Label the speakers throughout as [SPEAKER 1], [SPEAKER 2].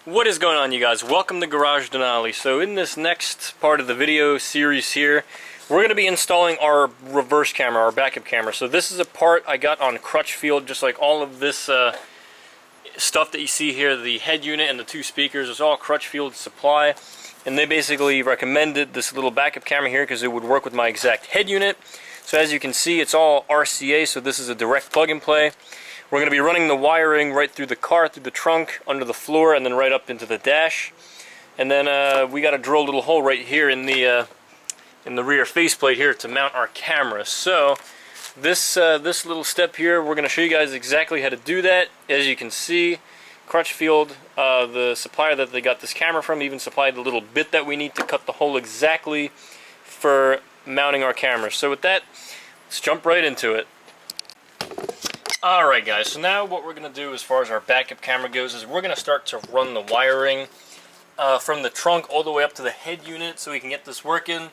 [SPEAKER 1] What is going on, you guys? Welcome to Garage Denali. So in this next part of the video series here, we're going to be installing our reverse camera, our backup camera. So this is a part I got on Crutchfield, just like all of this stuff that you see here, the head unit and the two speakers, it's all Crutchfield supply. And they basically recommended this little backup camera here because it would work with my exact head unit. So as you can see, it's all RCA, so this is a direct plug and play. We're going to be running the wiring right through the car, through the trunk, under the floor, and then right up into the dash. And then we got to drill a little hole right here in the rear faceplate here to mount our camera. So this little step here, we're going to show you guys exactly how to do that. As you can see, Crutchfield, the supplier that they got this camera from, even supplied the little bit that we need to cut the hole exactly for mounting our camera. So with that, let's jump right into it. Alright guys, so now what we're going to do as far as our backup camera goes is we're going to start to run the wiring from the trunk all the way up to the head unit so we can get this working.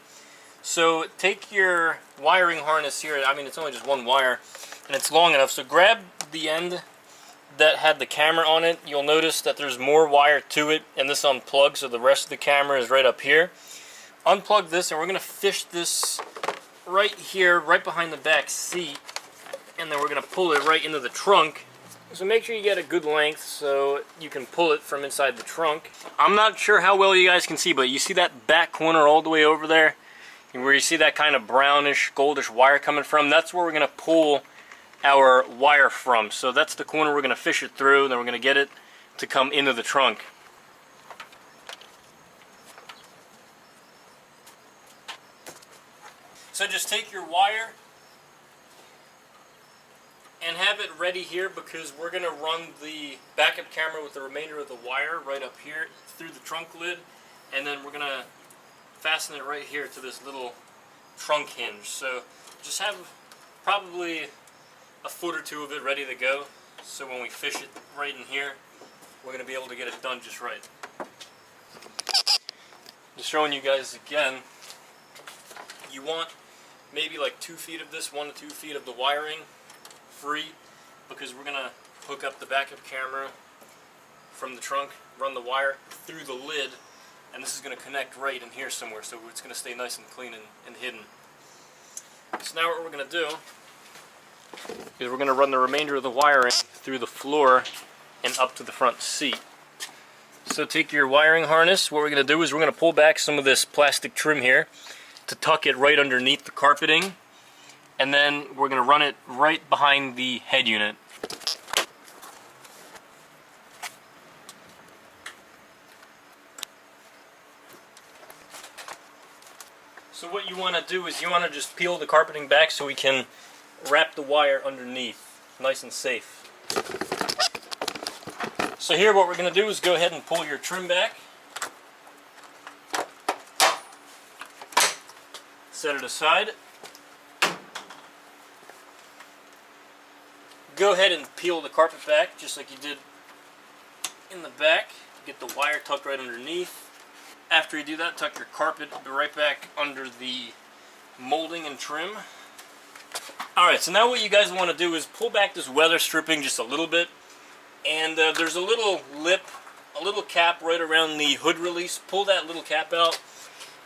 [SPEAKER 1] So take your wiring harness here, I mean it's only just one wire and it's long enough, so grab the end that had the camera on it. You'll notice that there's more wire to it and this unplugged, so the rest of the camera is right up here. Unplug this and we're going to fish this right here, right behind the back seat. And then we're going to pull it right into the trunk. So make sure you get a good length so you can pull it from inside the trunk. I'm not sure how well you guys can see, but you see that back corner all the way over there? Where you see that kind of brownish, goldish wire coming from? That's where we're going to pull our wire from. So that's the corner we're going to fish it through, and then we're going to get it to come into the trunk. So just take your wire and have it ready here because we're going to run the backup camera with the remainder of the wire right up here through the trunk lid, and then we're going to fasten it right here to this little trunk hinge. So just have probably a foot or two of it ready to go, so when we fish it right in here, we're going to be able to get it done just right. Just showing you guys again, you want maybe like 2 feet of this, 1 to 2 feet of the wiring free, because we're going to hook up the backup camera from the trunk, run the wire through the lid, and this is going to connect right in here somewhere, so it's going to stay nice and clean and hidden. So now what we're going to do is we're going to run the remainder of the wiring through the floor and up to the front seat. So take your wiring harness. What we're going to do is we're going to pull back some of this plastic trim here to tuck it right underneath the carpeting. And then we're going to run it right behind the head unit. So what you want to do is you want to just peel the carpeting back so we can wrap the wire underneath, nice and safe. So here what we're going to do is go ahead and pull your trim back. Set it aside. Go ahead and peel the carpet back just like you did in the back. Get the wire tucked right underneath. After you do that, tuck your carpet right back under the molding and trim. Alright, so now what you guys want to do is pull back this weather stripping just a little bit. And there's a little lip, a little cap right around the hood release. Pull that little cap out.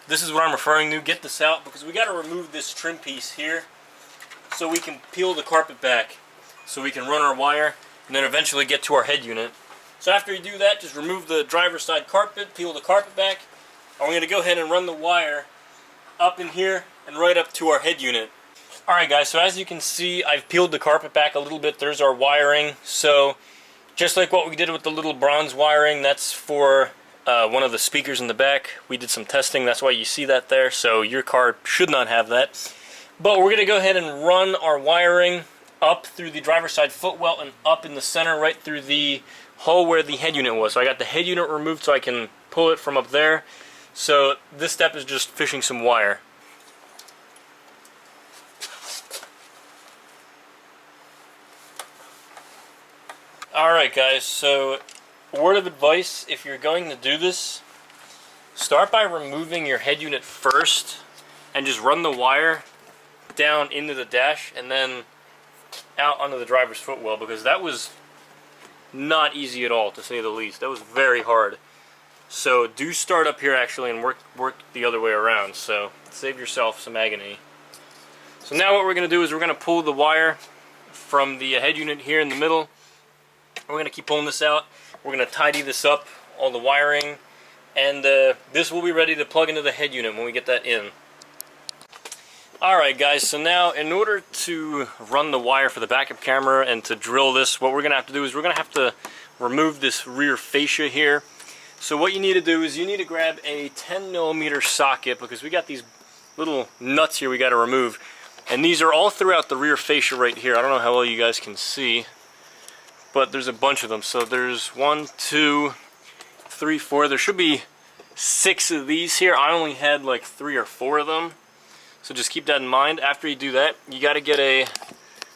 [SPEAKER 1] This is what I'm referring to. Get this out because we got to remove this trim piece here so we can peel the carpet back, so we can run our wire and then eventually get to our head unit. So after you do that, just remove the driver's side carpet, peel the carpet back, and we're going to go ahead and run the wire up in here and right up to our head unit. Alright guys, so as you can see, I've peeled the carpet back a little bit. There's our wiring. So just like what we did with the little bronze wiring, that's for one of the speakers in the back. We did some testing, that's why you see that there. So your car should not have that. But we're going to go ahead and run our wiring up through the driver's side footwell and up in the center right through the hole where the head unit was. So I got the head unit removed so I can pull it from up there. So this step is just fishing some wire. Alright guys, so word of advice, if you're going to do this, start by removing your head unit first and just run the wire down into the dash and then out onto the driver's footwell, because that was not easy at all, to say the least. That was very hard. So do start up here actually and work the other way around, so save yourself some agony. So now what we're going to do is we're going to pull the wire from the head unit here in the middle. We're going to keep pulling this out. We're going to tidy this up, all the wiring, and this will be ready to plug into the head unit when we get that in. Alright guys, so now in order to run the wire for the backup camera and to drill this, what we're going to have to do is we're going to have to remove this rear fascia here. So what you need to do is you need to grab a 10mm socket, because we got these little nuts here we got to remove. And these are all throughout the rear fascia right here. I don't know how well you guys can see, but there's a bunch of them. So there's 1, 2, 3, 4. There should be 6 of these here. I only had like 3 or 4 of them. So just keep that in mind. After you do that, you got to get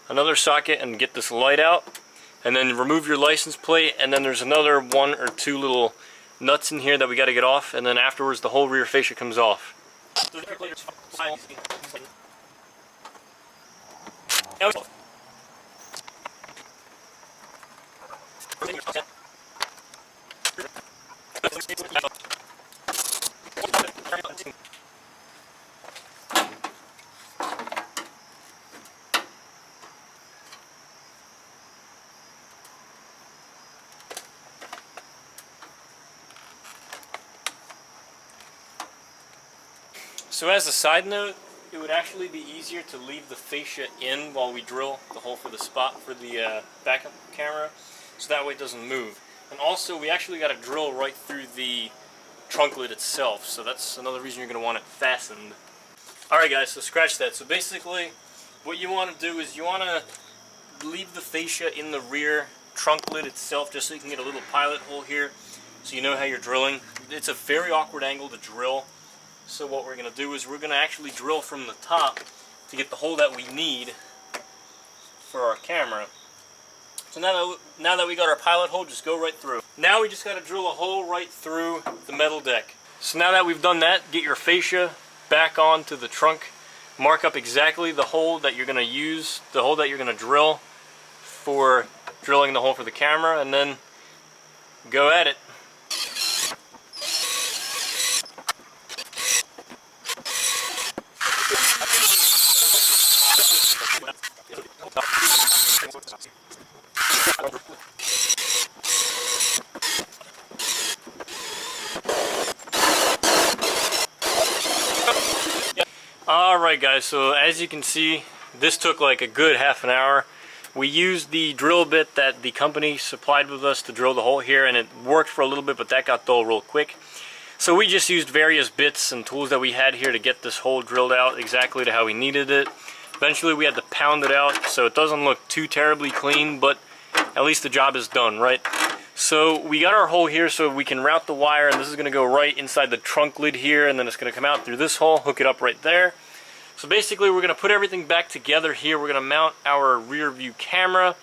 [SPEAKER 1] another socket and get this light out. And then remove your license plate. And then there's another 1 or 2 little nuts in here that we got to get off, and then afterwards the whole rear fascia comes off. So as a side note, it would actually be easier to leave the fascia in while we drill the hole for the spot for the backup camera, so that way it doesn't move. And also, we actually got to drill right through the trunk lid itself, so that's another reason you're going to want it fastened. Alright guys, so scratch that. So basically, what you want to do is you want to leave the fascia in the rear trunk lid itself, just so you can get a little pilot hole here, so you know how you're drilling. It's a very awkward angle to drill. So what we're going to do is we're going to actually drill from the top to get the hole that we need for our camera. So now that we got our pilot hole, just go right through. Now we just got to drill a hole right through the metal deck. So now that we've done that, get your fascia back onto the trunk. Mark up exactly the hole that you're going to use, the hole that you're going to drill for drilling the hole for the camera, and then go at it. Alright guys, so as you can see, this took like a good half an hour. We used the drill bit that the company supplied with us to drill the hole here, and it worked for a little bit, but that got dull real quick. So we just used various bits and tools that we had here to get this hole drilled out exactly to how we needed it. Eventually we had to pound it out, so it doesn't look too terribly clean, but at least the job is done, right? So we got our hole here so we can route the wire, and this is going to go right inside the trunk lid here, and then it's going to come out through this hole, hook it up right there. So basically we're going to put everything back together here. We're going to mount our rear view camera.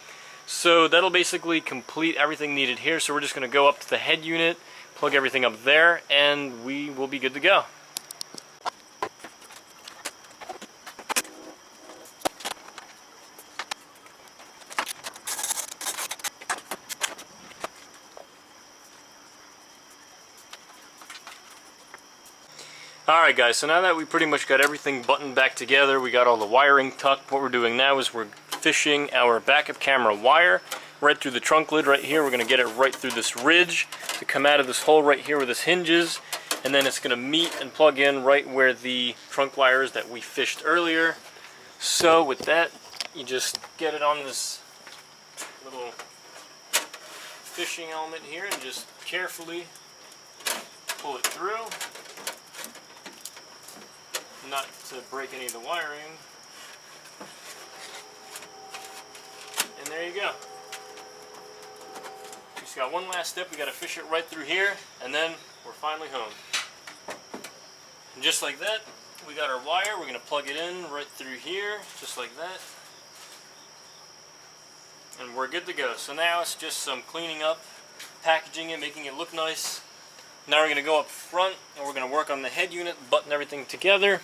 [SPEAKER 1] So that'll basically complete everything needed here. So we're just going to go up to the head unit, plug everything up there, and we will be good to go. Alright guys, so now that we pretty much got everything buttoned back together, we got all the wiring tucked, what we're doing now is we're fishing our backup camera wire right through the trunk lid right here. We're going to get it right through this ridge to come out of this hole right here where this hinges, and then it's going to meet and plug in right where the trunk wire is that we fished earlier. So with that, you just get it on this little fishing element here and just carefully pull it through. Not to break any of the wiring. And there you go. Just got one last step. We got to fish it right through here, and then we're finally home. And just like that, we got our wire. We're going to plug it in right through here, just like that. And we're good to go. So now it's just some cleaning up, packaging it, making it look nice. Now we're going to go up front and we're going to work on the head unit, button everything together.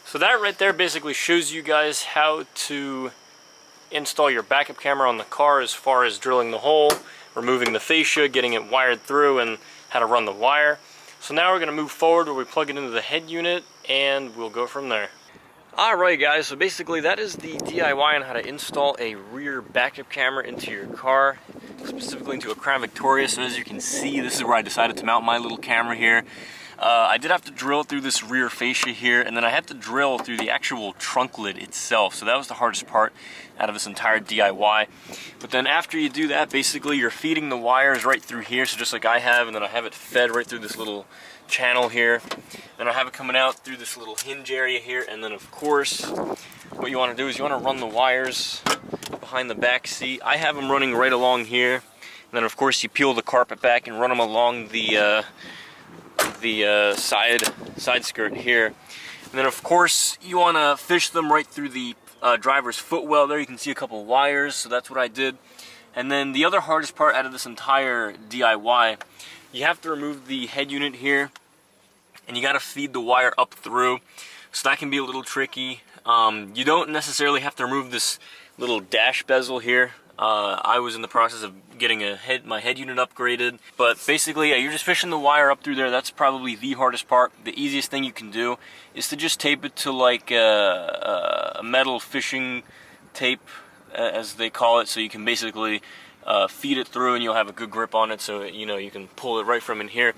[SPEAKER 1] So that right there basically shows you guys how to install your backup camera on the car as far as drilling the hole, removing the fascia, getting it wired through, and how to run the wire. So now we're going to move forward where we plug it into the head unit, and we'll go from there. Alright guys, so basically that is the DIY on how to install a rear backup camera into your car, specifically into a Crown Victoria. So as you can see, this is where I decided to mount my little camera here. I did have to drill through this rear fascia here, and then I had to drill through the actual trunk lid itself. So that was the hardest part out of this entire DIY. But then after you do that, basically you're feeding the wires right through here, so just like I have, and then I have it fed right through this little channel here. Then I have it coming out through this little hinge area here, and then of course what you want to do is you want to run the wires behind the back seat. I have them running right along here, and then of course you peel the carpet back and run them along the side skirt here. And then of course you want to fish them right through the driver's footwell there. You can see a couple wires, so that's what I did. And then the other hardest part out of this entire DIY, you have to remove the head unit here, and you got to feed the wire up through, so that can be a little tricky. You don't necessarily have to remove this little dash bezel here. I was in the process of getting my head unit upgraded, but basically, yeah, you're just fishing the wire up through there. That's probably the hardest part. The easiest thing you can do is to just tape it to like a metal fishing tape, as they call it, so you can basically feed it through, and you'll have a good grip on it, so you know you can pull it right from in here.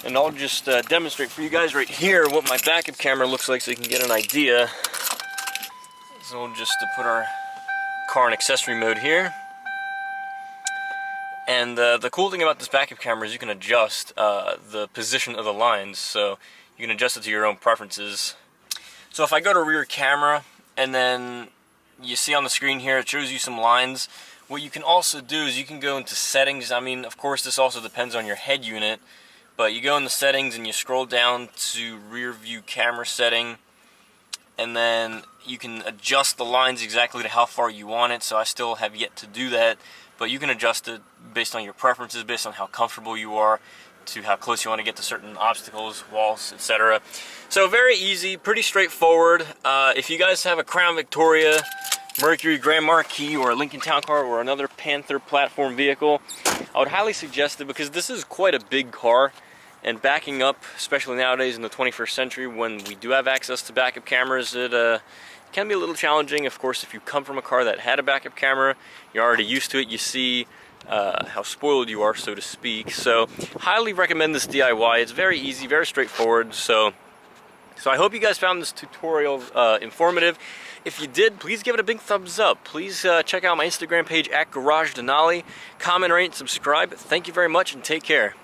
[SPEAKER 1] And I'll just demonstrate for you guys right here what my backup camera looks like, so you can get an idea. So we'll just put our car in accessory mode here. And the cool thing about this backup camera is you can adjust the position of the lines, so you can adjust it to your own preferences. So if I go to rear camera, and then you see on the screen here, it shows you some lines. What you can also do is you can go into settings. I mean, of course, this also depends on your head unit, but you go in the settings and you scroll down to rear view camera setting, and then you can adjust the lines exactly to how far you want it. So I still have yet to do that, but you can adjust it based on your preferences, based on how comfortable you are, to how close you want to get to certain obstacles, walls, etc. So very easy, pretty straightforward. If you guys have a Crown Victoria, Mercury Grand Marquis, or a Lincoln Town Car, or another Panther platform vehicle, I would highly suggest it, because this is quite a big car, and backing up, especially nowadays in the 21st century when we do have access to backup cameras, it can be a little challenging. Of course, if you come from a car that had a backup camera, you're already used to it, you see how spoiled you are, so to speak. So highly recommend this DIY. It's very easy, very straightforward. So I hope you guys found this tutorial informative. If you did, please give it a big thumbs up. Please check out my Instagram page at Garage Denali. Comment, rate, and subscribe. Thank you very much, and take care.